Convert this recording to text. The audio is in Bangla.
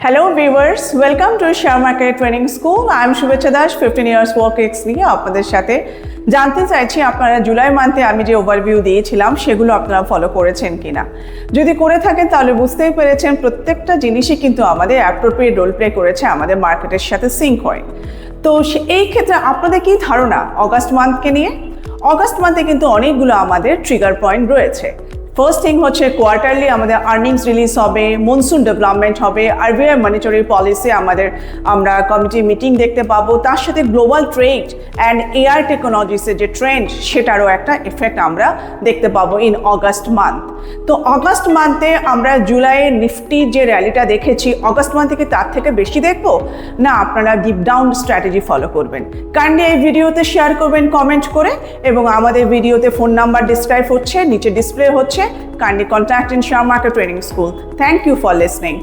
Hello viewers, welcome to Share Market Training School. I am Shubhecha Das, 15 years work ex নিয়ে আপনাদের সাথে জানতে চাইছি আপনারা জুলাই মান্থে আমি যে ওভারভিউ দিয়েছিলাম সেগুলো আপনারা ফলো করেছেন কিনা। যদি করে থাকেন তাহলে বুঝতেই পেরেছেন প্রত্যেকটা জিনিসই কিন্তু আমাদের অ্যাপ্রোপ্রিয়েট রোল প্লে করেছে, আমাদের মার্কেটের সাথে সিঙ্ক হয়। তো এই ক্ষেত্রে আপনাদের কি ধারণা অগাস্ট মান্থকে নিয়ে? অগাস্ট মান্থে কিন্তু অনেকগুলো আমাদের ট্রিগার পয়েন্ট রয়েছে। ফার্স্ট থিং হচ্ছে কোয়ার্টারলি আমাদের আর্নিংস রিলিজ হবে, মনসুন ডেভেলপমেন্ট হবে, আরবিআই মনিটারি পলিসি আমরা কমিটি মিটিং দেখতে পাবো, তার সাথে গ্লোবাল ট্রেড অ্যান্ড এআই টেকনোলজিসের যে ট্রেন্ড সেটারও একটা এফেক্ট আমরা দেখতে পাবো ইন অগাস্ট মান্থ। তো অগাস্ট মান্থে আমরা জুলাইয়ের নিফটির যে র্যালিটা দেখেছি, অগাস্ট মান্থ থেকে তার থেকে বেশি দেখবো না আপনারা ডিপ ডাউন স্ট্র্যাটেজি ফলো করবেন? কাইন্ডলি এই ভিডিওতে শেয়ার করবেন কমেন্ট করে, এবং আমাদের ভিডিওতে ফোন নাম্বার ডিসক্রাইব হচ্ছে, নিচে ডিসপ্লে হচ্ছে। Kindly contact in Share Market Training School. Thank you for listening.